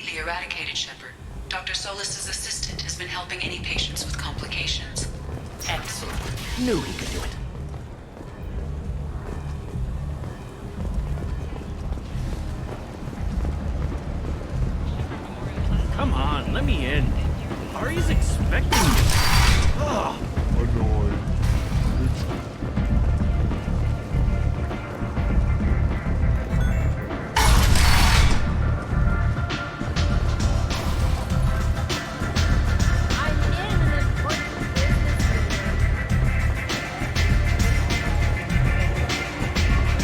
completely eradicated, Shepard. Dr. Solis's assistant has been helping any patients with complications. Excellent. Knew he could do it. Come on, let me in. Ari's expecting me. Ugh. Annoyed.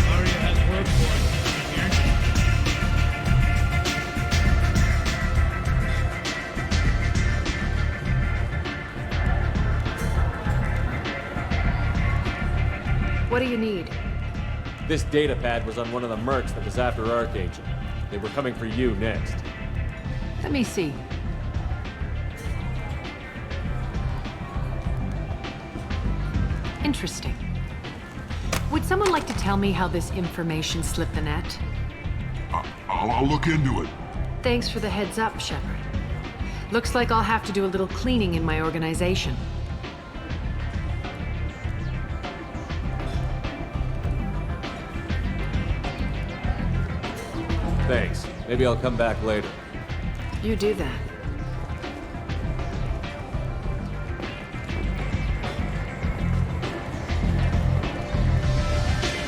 Aria has work for us here. What do you need? This data pad was on one of the mercs that was after Archangel. They were coming for you next. Let me see. Interesting. Would someone like to tell me how this information slipped the net? I'll look into it. Thanks for the heads up, Shepard. Looks like I'll have to do a little cleaning in my organization. Thanks. Maybe I'll come back later. You do that.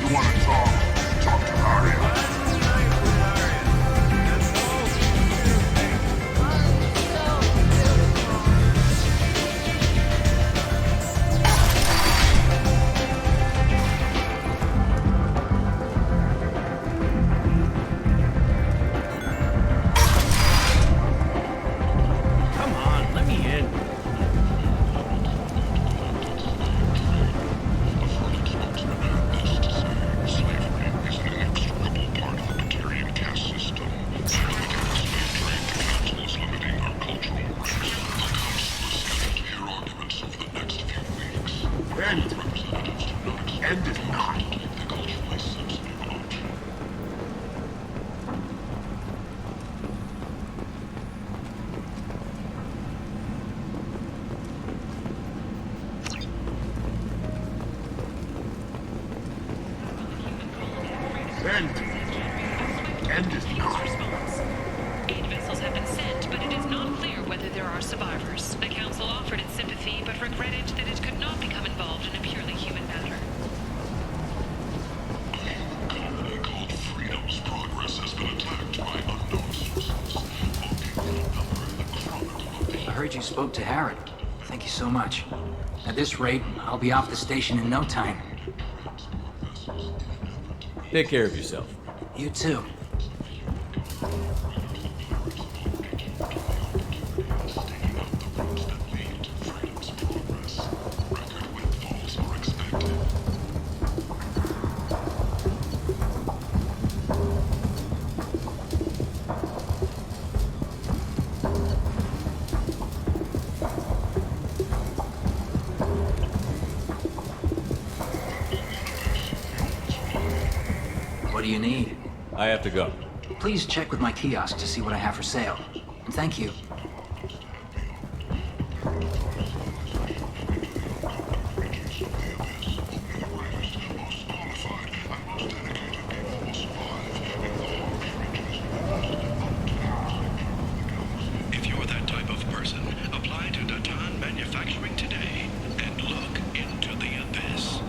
You want to talk? Talk to Aria. Come on, let me in. End is not. End is not. Aid vessels have been sent, but it is not clear whether there are survivors. The Council offered its sympathy, but regretted that it could not become involved in a purely human matter. Called Freedom's progress has been attacked by unknown sources. I heard you spoke to Harrod. Thank you so much. At this rate, I'll be off the station in no time. Take care of yourself. You too. What do you need? I have to go. Please check with my kiosk to see what I have for sale. And thank you. If you're that type of person, apply to Datan Manufacturing today and look into the abyss.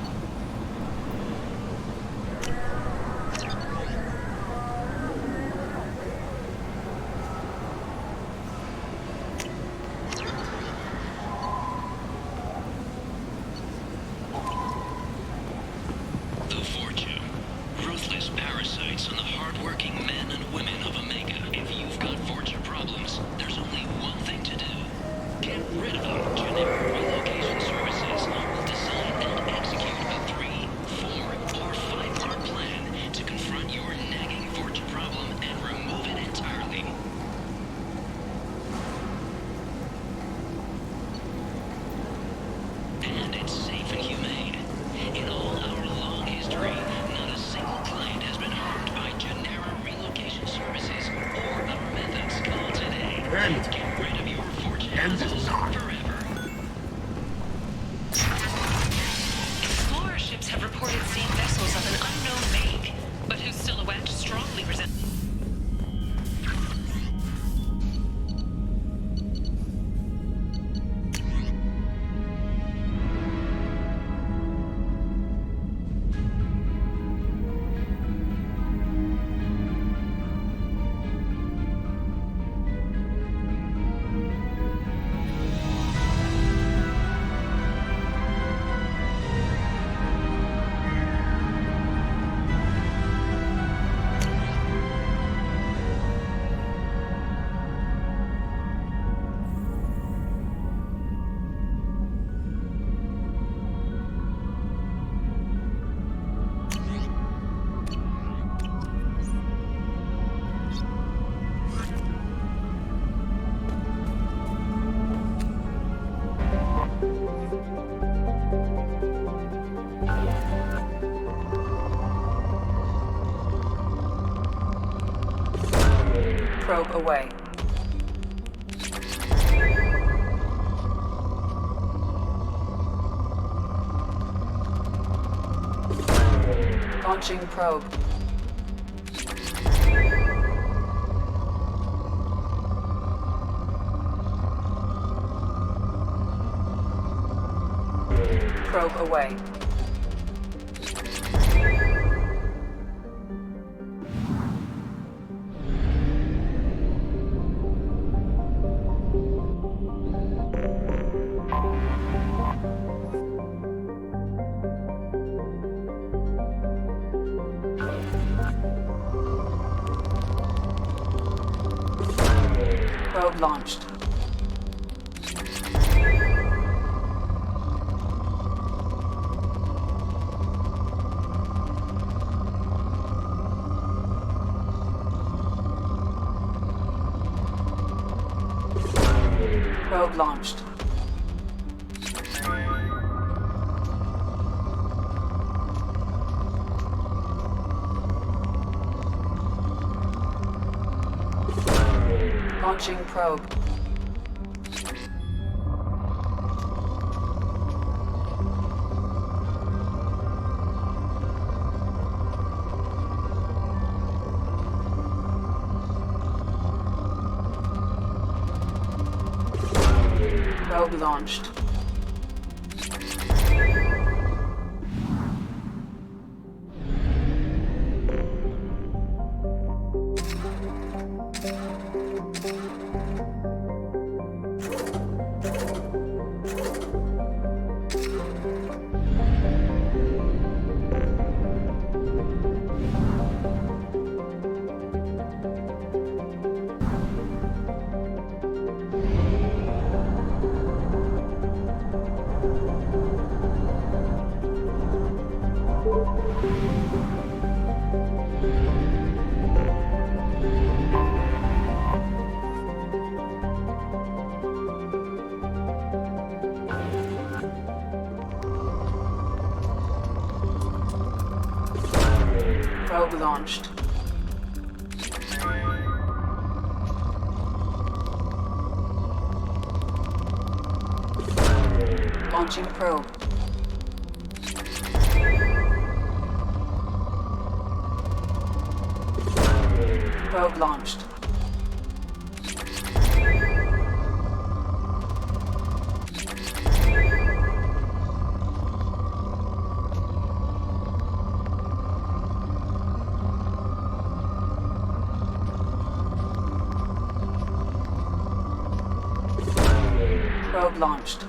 Let's get rid of your fortune forever. Explorer ships have reported seeing vessels of an unknown make, but whose silhouette strongly resembles. Probe away. Launching probe. Probe away. Probe launched. Probe launched. Launching probe. Probe launched. Probe launched. Launching probe. Probe launched. Probe launched.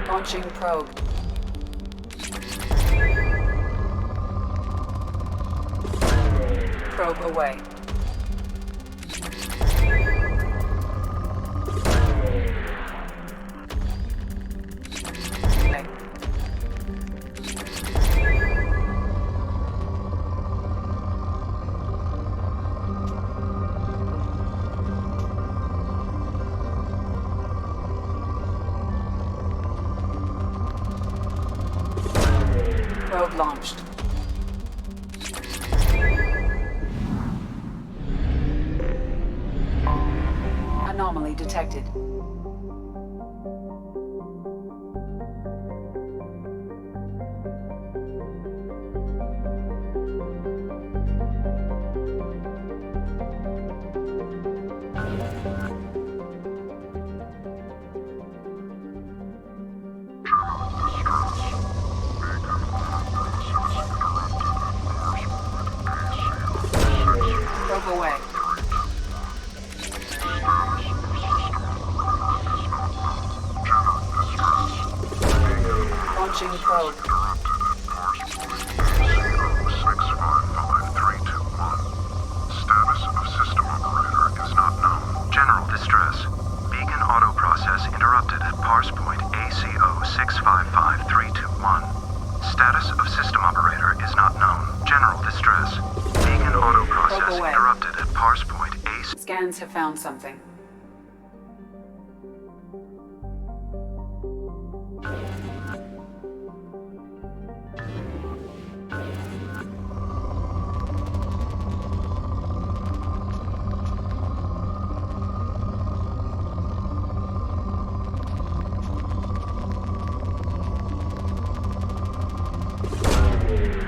Launching probe. Probe away. launched. Anomaly detected. Probe away. Launching probe. Status of system operator is not known. General distress. Beacon auto process interrupted at parse point ACO 655321. Status of system operator is not known. General distress. Beacon auto process away. interrupted at parse point AC. Scans have found something.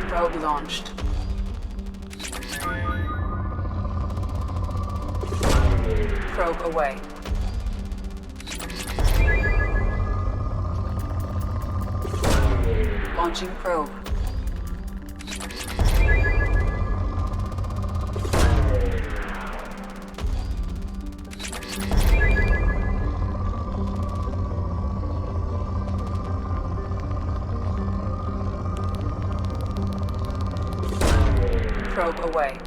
Probe launched. Probe away. Launching probe. Probe away.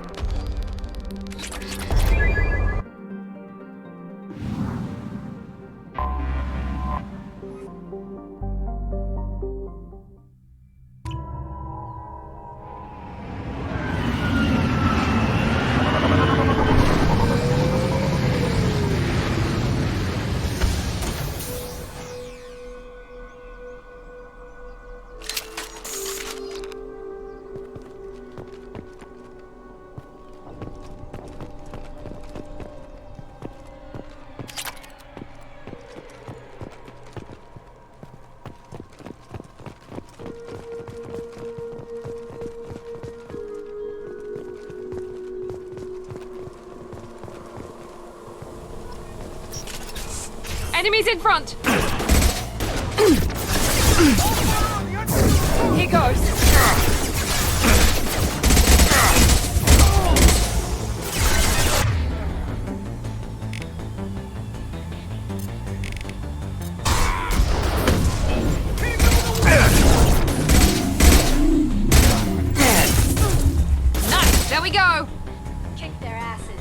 Enemies in front! Here goes! Nice! There we go! Kick their asses.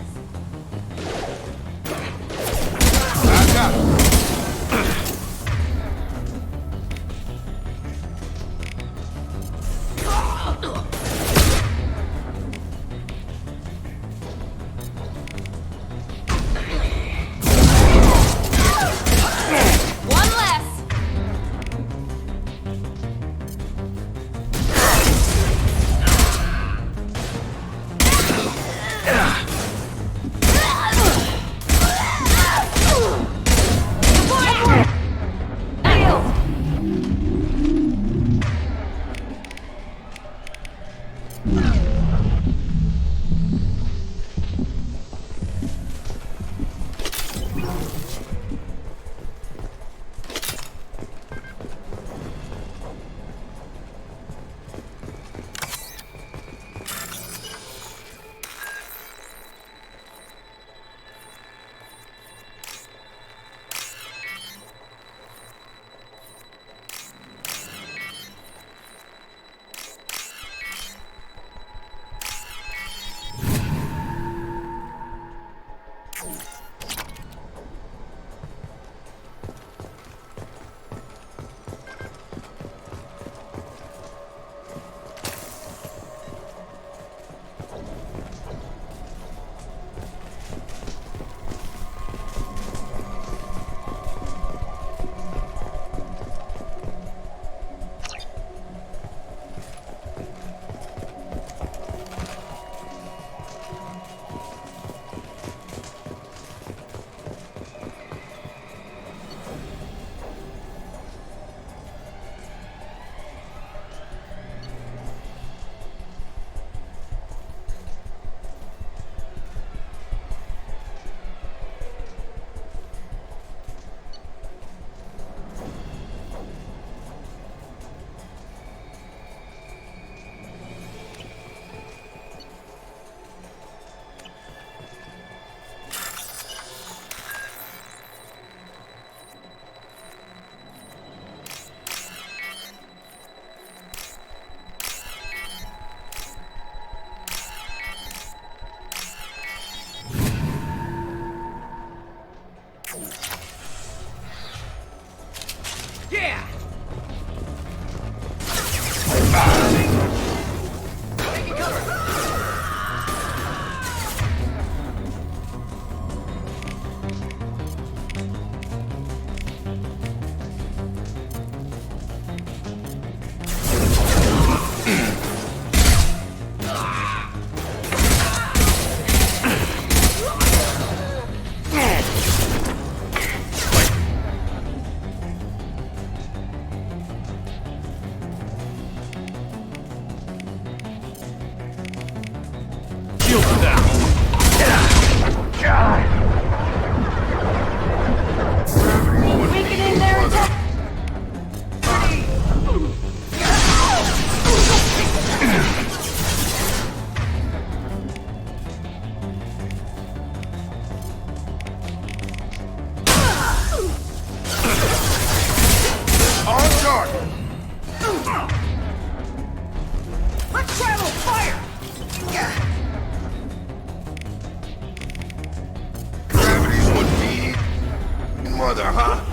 mother, huh?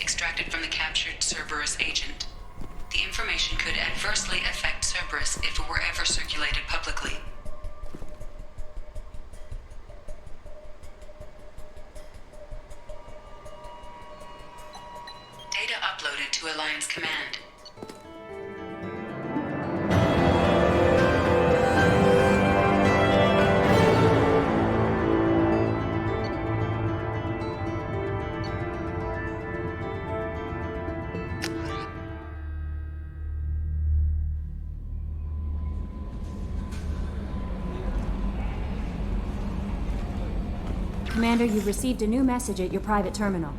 Extracted from the captured Cerberus agent. The information could adversely affect Cerberus if it were ever circulated publicly. Data uploaded to Alliance Command. Commander, you've received a new message at your private terminal.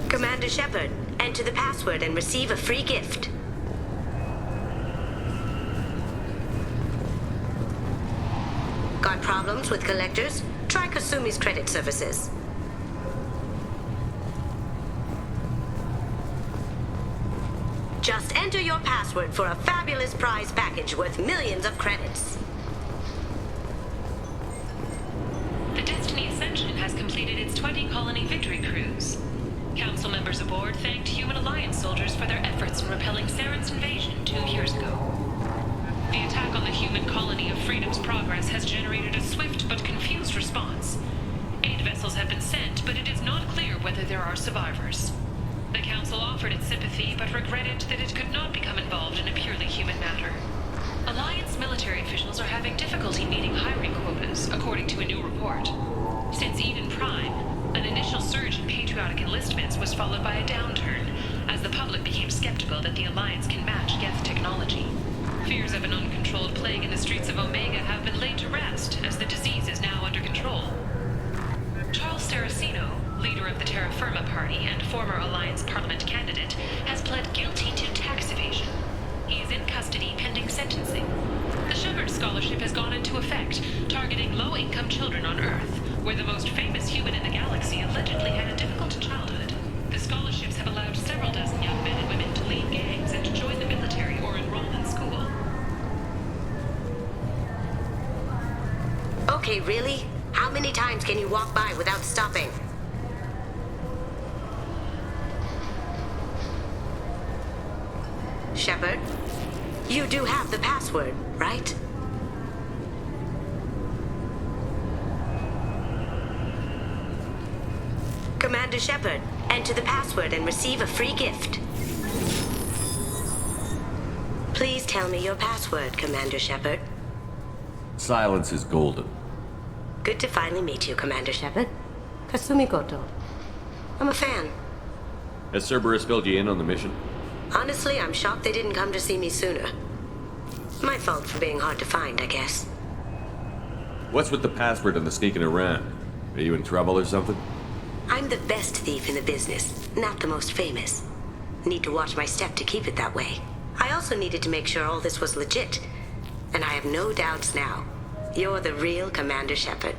Commander Shepard, enter the password and receive a free gift. Got problems with collectors? Try Kasumi's credit services. Just enter your password for a fabulous prize package worth millions of credits. The Destiny Ascension has completed its 20-colony victory cruise. Council members aboard thanked Human Alliance soldiers for their efforts in repelling Saren's invasion 2 years ago. The attack on the human colony of Freedom's Progress has generated a swift but confused Alliance response. 8 vessels have been sent, but it is not clear whether there are survivors. The Council offered its sympathy, but regretted that it could not become involved in a purely human matter. Alliance military officials are having difficulty meeting hiring quotas, according to a new report. Since Eden Prime, an initial surge in patriotic enlistments was followed by a downturn, as the public became skeptical that the Alliance can match Geth technology. Fears of an uncontrolled plague in the streets of Omega have been laid to rest, as the disease is now under control. Charles Saraceno, leader of the Terra Firma Party and former Alliance Parliament candidate, has pled guilty to tax evasion. He is in custody pending sentencing. The Shepard Scholarship has gone into effect, targeting low-income children on Earth, where the most famous human in the galaxy allegedly had a difficult childhood. The scholarships have allowed several dozen young men and women to leave gangs and to join the military or enroll in school. Okay, really? How many times can you walk by without stopping? Shepard, you do have the password, right? Commander Shepard, enter the password and receive a free gift. Please tell me your password, Commander Shepard. Silence is golden. Good to finally meet you, Commander Shepard. Kasumi Goto. I'm a fan. Has Cerberus filled you in on the mission? Honestly, I'm shocked they didn't come to see me sooner. My fault for being hard to find, I guess. What's with the password and the sneaking around? Are you in trouble or something? I'm the best thief in the business, not the most famous. Need to watch my step to keep it that way. I also needed to make sure all this was legit. And I have no doubts now. You're the real Commander Shepard.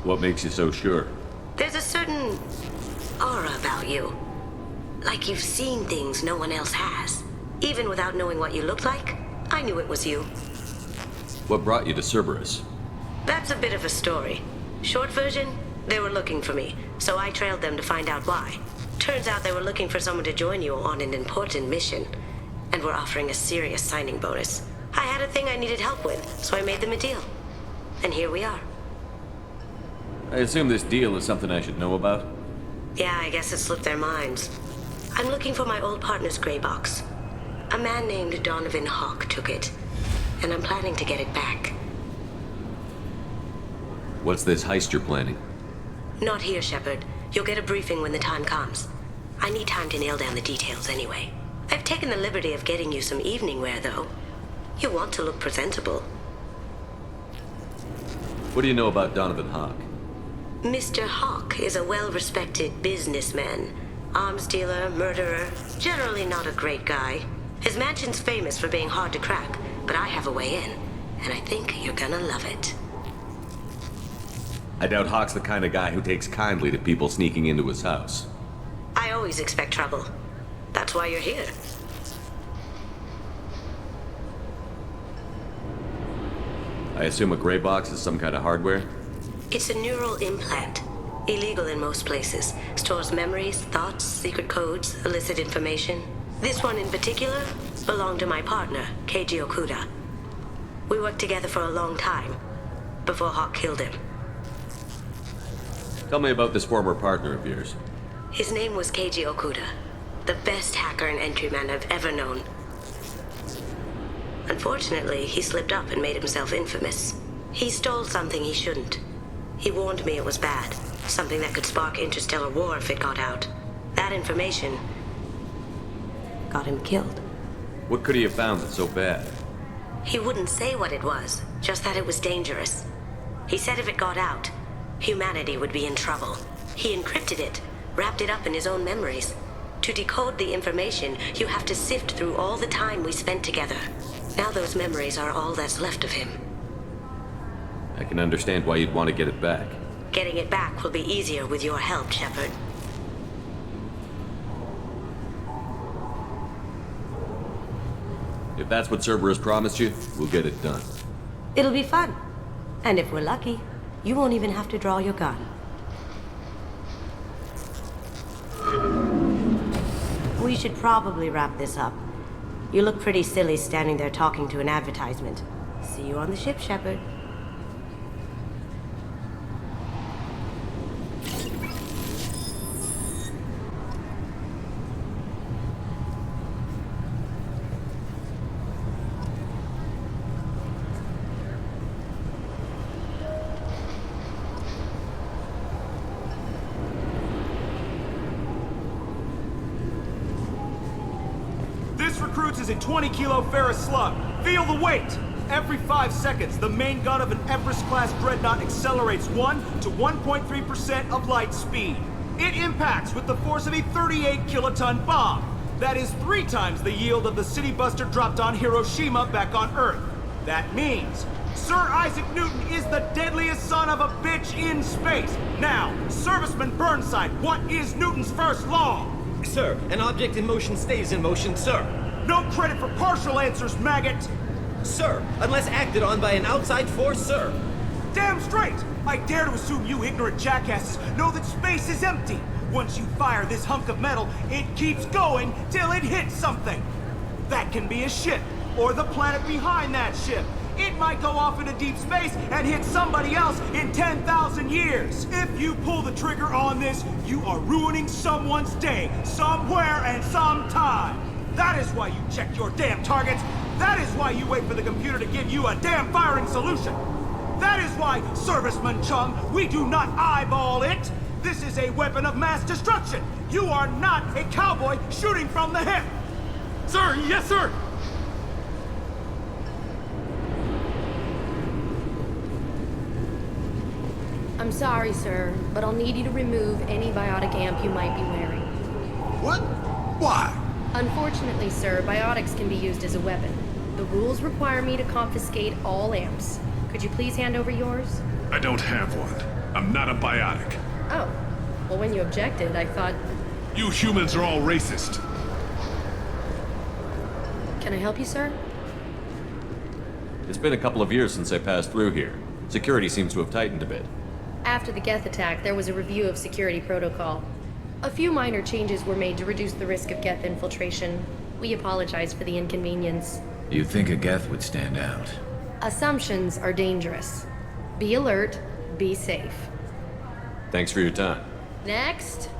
What makes you so sure? There's a certain aura about you. Like you've seen things no one else has. Even without knowing what you looked like, I knew it was you. What brought you to Cerberus? That's a bit of a story. Short version, they were looking for me, so I trailed them to find out why. Turns out they were looking for someone to join you on an important mission, and were offering a serious signing bonus. I had a thing I needed help with, so I made them a deal. And here we are. I assume this deal is something I should know about? Yeah, I guess it slipped their minds. I'm looking for my old partner's gray box. A man named Donovan Hawk took it, and I'm planning to get it back. What's this heist you're planning? Not here, Shepard. You'll get a briefing when the time comes. I need time to nail down the details anyway. I've taken the liberty of getting you some evening wear, though. You want to look presentable. What do you know about Donovan Hawk? Mr. Hawk is a well-respected businessman. Arms dealer, murderer, generally not a great guy. His mansion's famous for being hard to crack, but I have a way in, and I think you're gonna love it. I doubt Hawk's the kind of guy who takes kindly to people sneaking into his house. I always expect trouble. That's why you're here. I assume a gray box is some kind of hardware? It's a neural implant. Illegal in most places. Stores memories, thoughts, secret codes, illicit information. This one in particular belonged to my partner, Keiji Okuda. We worked together for a long time, before Hawk killed him. Tell me about this former partner of yours. His name was Keiji Okuda, the best hacker and entryman I've ever known. Unfortunately, he slipped up and made himself infamous. He stole something he shouldn't. He warned me it was bad, something that could spark interstellar war if it got out. That information got him killed. What could he have found that's so bad? He wouldn't say what it was, just that it was dangerous. He said if it got out, humanity would be in trouble. He encrypted it, wrapped it up in his own memories. To decode the information, you have to sift through all the time we spent together. Now those memories are all that's left of him. I can understand why you'd want to get it back. Getting it back will be easier with your help, Shepard. If that's what Cerberus promised you, we'll get it done. It'll be fun. And if we're lucky, you won't even have to draw your gun. We should probably wrap this up. You look pretty silly standing there talking to an advertisement. See you on the ship, Shepard. is a 20-kilo ferrous slug. Feel the weight! Every 5 seconds, the main gun of an Everest-class dreadnought accelerates 1 to 1.3% of light speed. It impacts with the force of a 38-kiloton bomb. That is 3 times the yield of the city buster dropped on Hiroshima back on Earth. That means Sir Isaac Newton is the deadliest son of a bitch in space. Now, Serviceman Burnside, what is Newton's first law? Sir, an object in motion stays in motion, sir. No credit for partial answers, maggot! Sir, unless acted on by an outside force, sir. Damn straight! I dare to assume you ignorant jackasses know that space is empty. Once you fire this hunk of metal, it keeps going till it hits something. That can be a ship, or the planet behind that ship. It might go off into deep space and hit somebody else in 10,000 years. If you pull the trigger on this, you are ruining someone's day, somewhere and sometime. That is why you check your damn targets. That is why you wait for the computer to give you a damn firing solution. That is why, Serviceman Chung, we do not eyeball it. This is a weapon of mass destruction. You are not a cowboy shooting from the hip. Sir, yes, sir. I'm sorry, sir, but I'll need you to remove any biotic amp you might be wearing. What? Why? Unfortunately, sir, biotics can be used as a weapon. The rules require me to confiscate all amps. Could you please hand over yours? I don't have one. I'm not a biotic. Oh. Well, when you objected, I thought... You humans are all racist. Can I help you, sir? It's been a couple of years since I passed through here. Security seems to have tightened a bit. After the Geth attack, there was a review of security protocol. A few minor changes were made to reduce the risk of Geth infiltration. We apologize for the inconvenience. You'd think a Geth would stand out. Assumptions are dangerous. Be alert, be safe. Thanks for your time. Next.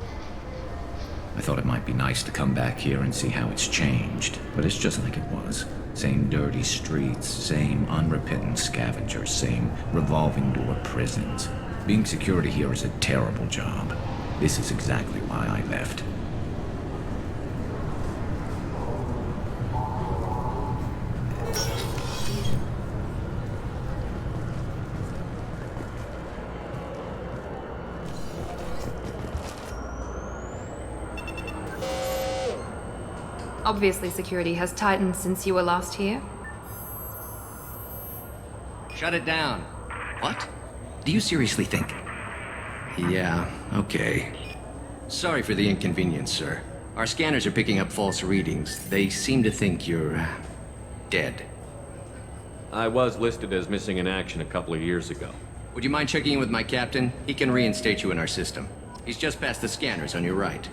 I thought it might be nice to come back here and see how it's changed, but it's just like it was. Same dirty streets, same unrepentant scavengers, same revolving door prisons. Being security here is a terrible job. This is exactly why I left. Obviously, security has tightened since you were last here. Shut it down. What? Do you seriously think? Yeah, Okay. sorry for the inconvenience, sir. Our scanners are picking up false readings. They seem to think you're... dead. I was listed as missing in action a couple of years ago. Would you mind checking in with my captain? He can reinstate you in our system. He's just past the scanners on your right.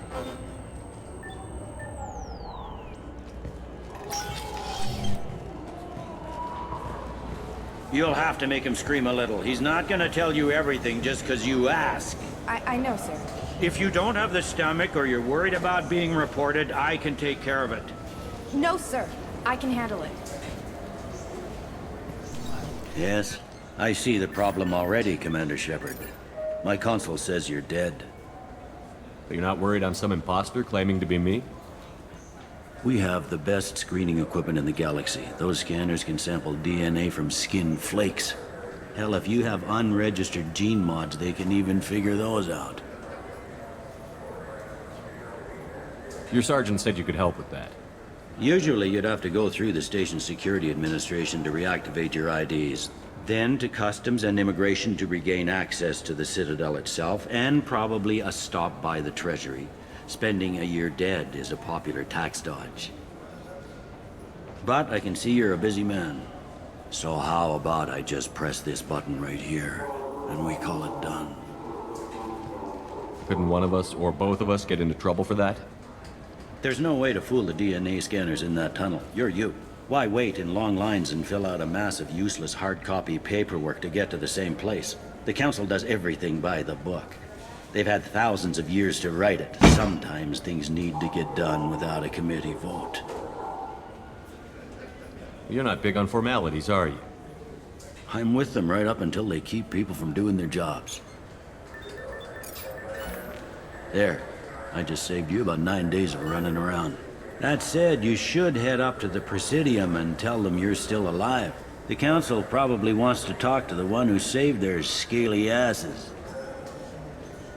You'll have to make him scream a little. He's not gonna tell you everything just because you ask. I know, sir. If you don't have the stomach or you're worried about being reported, I can take care of it. No, sir. I can handle it. Yes, I see the problem already, Commander Shepard. My console says you're dead. But you're not worried I'm some imposter claiming to be me? We have the best screening equipment in the galaxy. Those scanners can sample DNA from skin flakes. Hell, if you have unregistered gene mods, they can even figure those out. Your sergeant said you could help with that. Usually, you'd have to go through the station security administration to reactivate your IDs. Then to Customs and Immigration to regain access to the Citadel itself, and probably a stop by the Treasury. Spending a year dead is a popular tax dodge. But I can see you're a busy man. So how about I just press this button right here, and we call it done? Couldn't one of us, or both of us, get into trouble for that? There's no way to fool the DNA scanners in that tunnel. You're you. Why wait in long lines and fill out a massive useless hard copy paperwork to get to the same place? The Council does everything by the book. They've had thousands of years to write it. Sometimes things need to get done without a committee vote. You're not big on formalities, are you? I'm with them right up until they keep people from doing their jobs. There. I just saved you about 9 days of running around. That said, you should head up to the Presidium and tell them you're still alive. The Council probably wants to talk to the one who saved their scaly asses.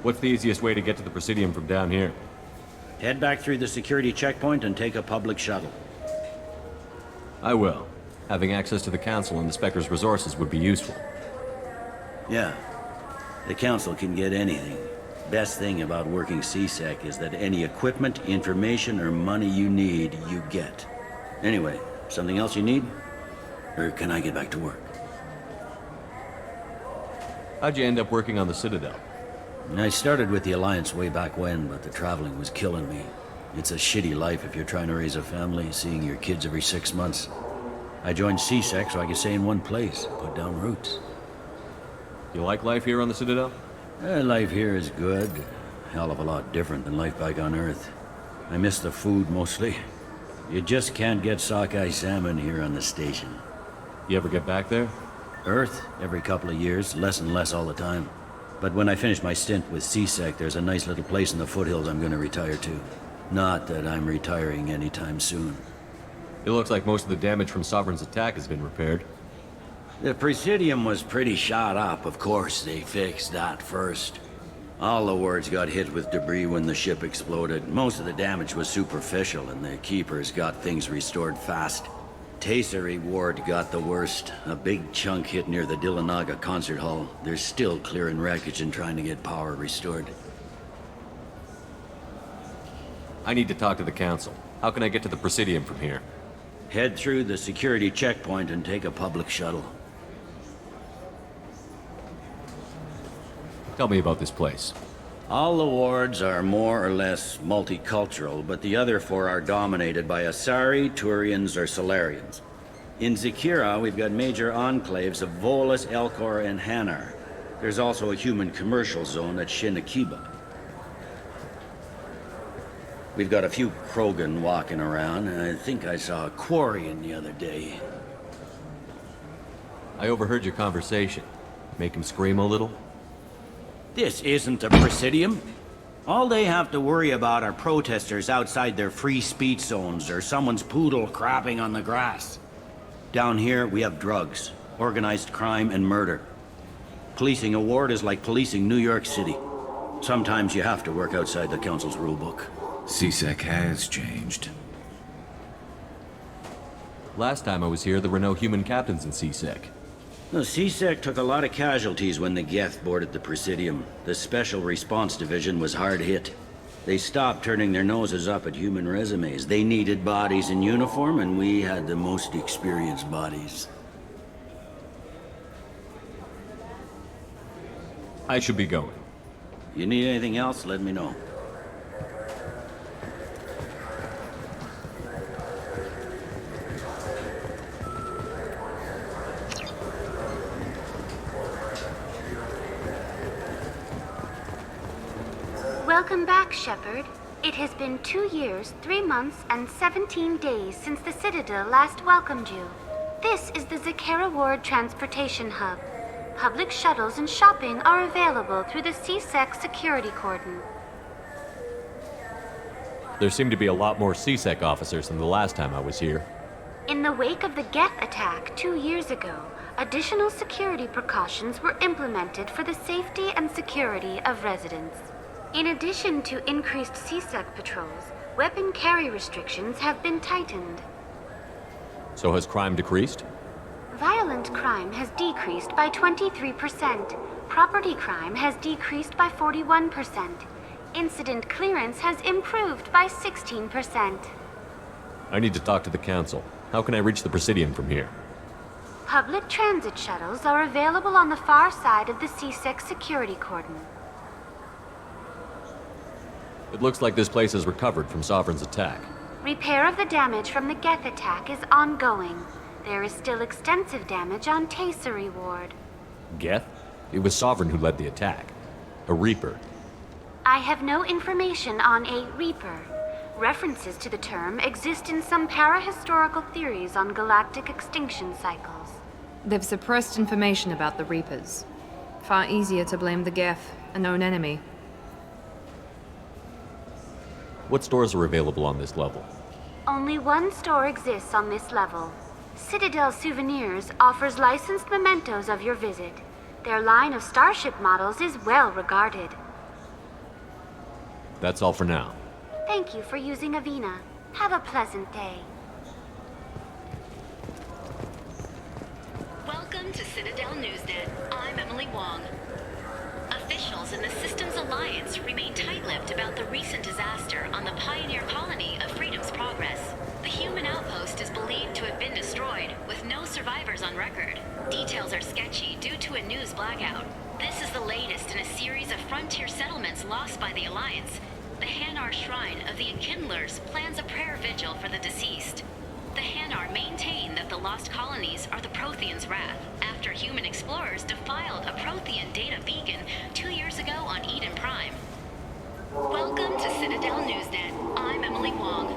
What's the easiest way to get to the Presidium from down here? Head back through the security checkpoint and take a public shuttle. I will. Having access to the Council and the Spectre's resources would be useful. Yeah. The Council can get anything. Best thing about working CSEC is that any equipment, information, or money you need, you get. Anyway, something else you need? Or can I get back to work? How'd you end up working on the Citadel? I started with the Alliance way back when, but the traveling was killing me. It's a shitty life if you're trying to raise a family, seeing your kids every 6 months. I joined CSEC so I could stay in one place, put down roots. You like life here on the Citadel? Life here is good. Hell of a lot different than life back on Earth. I miss the food mostly. You just can't get sockeye salmon here on the station. You ever get back there? Earth, every couple of years, less and less all the time. But when I finish my stint with CSEC, there's a nice little place in the foothills I'm gonna retire to. Not that I'm retiring anytime soon. It looks like most of the damage from Sovereign's attack has been repaired. The Presidium was pretty shot up, of course. They fixed that first. All the wards got hit with debris when the ship exploded. Most of the damage was superficial, and the Keepers got things restored fast. Tasery Ward got the worst. A big chunk hit near the Dillanaga concert hall. They're still clearing wreckage and trying to get power restored. I need to talk to the Council. How can I get to the Presidium from here? Head through the security checkpoint and take a public shuttle. Tell me about this place. All the wards are more or less multicultural, but the other 4 are dominated by Asari, Turians, or Solarians. In Zakira, we've got major enclaves of Volus, Elcor, and Hanar. There's also a human commercial zone at Shinakiba. We've got a few Krogan walking around, and I think I saw a Quarian the other day. I overheard your conversation. Make him scream a little? This isn't a Presidium. All they have to worry about are protesters outside their free speech zones or someone's poodle crapping on the grass. Down here, we have drugs, organized crime, and murder. Policing a ward is like policing New York City. Sometimes you have to work outside the Council's rulebook. CSEC has changed. Last time I was here, there were no human captains in CSEC. The CSEC took a lot of casualties when the Geth boarded the Presidium. The Special Response Division was hard hit. They stopped turning their noses up at human resumes. They needed bodies in uniform, and we had the most experienced bodies. I should be going. You need anything else, let me know. Welcome back, Shepard. It has been 2 years, 3 months, and 17 days since the Citadel last welcomed you. This is the Zakera Ward Transportation Hub. Public shuttles and shopping are available through the CSEC security cordon. There seem to be a lot more CSEC officers than the last time I was here. In the wake of the Geth attack 2 years ago, additional security precautions were implemented for the safety and security of residents. In addition to increased CSEC patrols, weapon carry restrictions have been tightened. So has crime decreased? Violent crime has decreased by 23%. Property crime has decreased by 41%. Incident clearance has improved by 16%. I need to talk to the Council. How can I reach the Presidium from here? Public transit shuttles are available on the far side of the CSEC security cordon. It looks like this place has recovered from Sovereign's attack. Repair of the damage from the Geth attack is ongoing. There is still extensive damage on Tasery Ward. Geth? It was Sovereign who led the attack. A Reaper. I have no information on a Reaper. References to the term exist in some parahistorical theories on galactic extinction cycles. They've suppressed information about the Reapers. Far easier to blame the Geth, a known enemy. What stores are available on this level? Only one store exists on this level. Citadel Souvenirs offers licensed mementos of your visit. Their line of starship models is well regarded. That's all for now. Thank you for using Avina. Have a pleasant day. Welcome to Citadel Newsnet. I'm Emily Wong. Officials in the Systems Alliance remain tight-lipped about the recent disaster on the pioneer colony of Freedom's Progress. The human outpost is believed to have been destroyed, with no survivors on record. Details are sketchy due to a news blackout. This is the latest in a series of frontier settlements lost by the Alliance. The Hanar Shrine of the Enkindlers plans a prayer vigil for the deceased. The Hanar maintain that the lost colonies are the Protheans' wrath, after human explorers defiled a Prothean data beacon 2 years ago on Eden Prime. Welcome to Citadel Newsnet. I'm Emily Wong.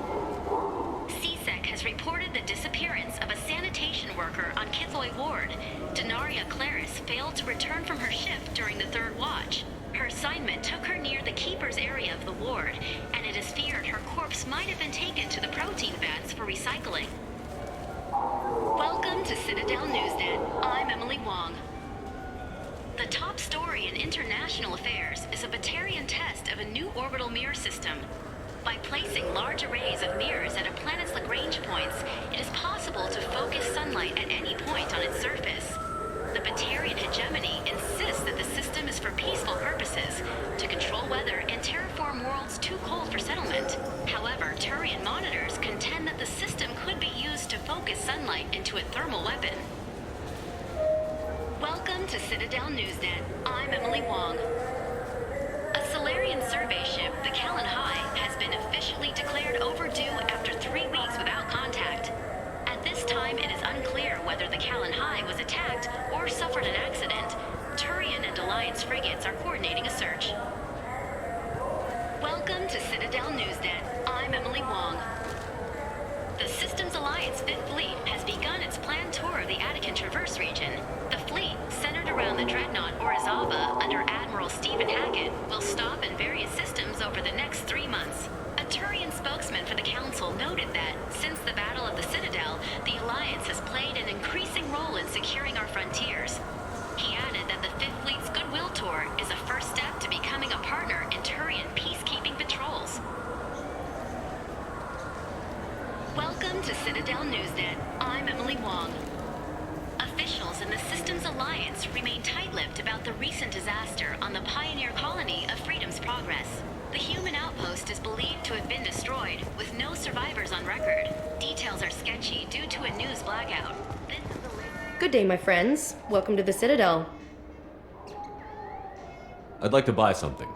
CSEC has reported the disappearance of a sanitation worker on Kithoy Ward. Denaria Claris failed to return from her shift during the third watch. Her assignment took her near the Keeper's area of the ward, and it is feared her corpse might have been taken to the protein vats for recycling. Welcome to Citadel Newsnet. I'm Emily Wong. The top story in international affairs is a Batarian test of a new orbital mirror system. By placing large arrays of mirrors at a planet's Lagrange points, it is possible to focus sunlight at any point on its surface. The Batarian hegemony insists that the system is for peaceful purposes, to control weather and terraform worlds too cold for settlement. However, Turian monitors contend that the system could be used to focus sunlight into a thermal weapon. Welcome to Citadel Newsnet. I'm Emily Wong. A Solarian survey ship, the Callan High, has been officially declared overdue after 3 weeks without contact. At this time, it is unclear whether the Callan High was attacked or suffered an accident. Turian and Alliance frigates are coordinating a search. Welcome to Citadel Newsnet. I'm Emily Wong. The Systems Alliance 5th Fleet has begun its planned tour of the Attican Traverse region. The fleet, centered around the dreadnought Orizava under Admiral Stephen Hackett, will stop in various systems over the next 3 months. A Turian spokesman for the Council noted that, since the Battle of the Citadel, the Alliance has played an increasing role in securing our frontiers. He added that the 5th Fleet's Goodwill Tour is a first step to becoming a partner in Turian peacekeeping patrols. Welcome to Citadel Newsnet. I'm Emily Wong. Officials in the Systems Alliance remain tight-lipped about the recent disaster on the pioneer colony of Freedom's Progress. The human outpost is believed to have been destroyed, with no survivors on record. Details are sketchy due to a news blackout. Good day, my friends. Welcome to the Citadel. I'd like to buy something.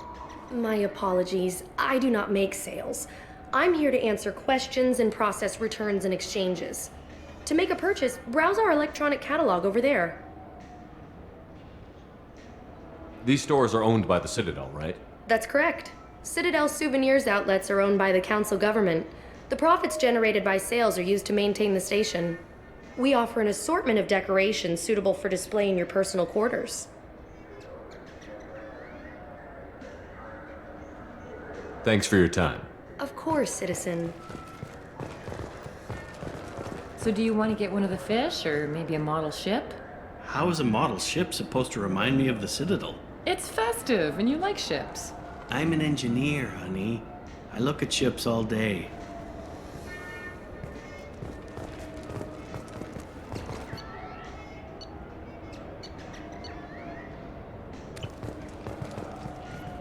My apologies. I do not make sales. I'm here to answer questions and process returns and exchanges. To make a purchase, browse our electronic catalog over there. These stores are owned by the Citadel, right? That's correct. Citadel Souvenirs outlets are owned by the Council government. The profits generated by sales are used to maintain the station. We offer an assortment of decorations suitable for display in your personal quarters. Thanks for your time. Of course, citizen. So do you want to get one of the fish, or maybe a model ship? How is a model ship supposed to remind me of the Citadel? It's festive, and you like ships. I'm an engineer, honey. I look at ships all day.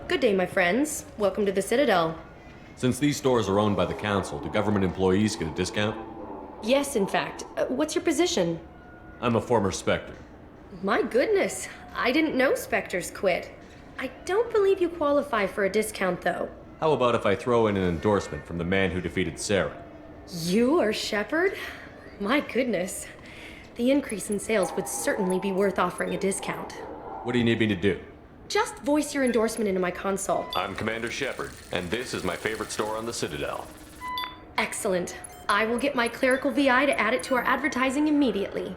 Good day, my friends. Welcome to the Citadel. Since these stores are owned by the Council, do government employees get a discount? Yes, in fact. What's your position? I'm a former Spectre. My goodness. I didn't know Spectres quit. I don't believe you qualify for a discount, though. How about if I throw in an endorsement from the man who defeated Sarah? You are Shepard? My goodness. The increase in sales would certainly be worth offering a discount. What do you need me to do? Just voice your endorsement into my console. I'm Commander Shepard, and this is my favorite store on the Citadel. Excellent. I will get my clerical VI to add it to our advertising immediately.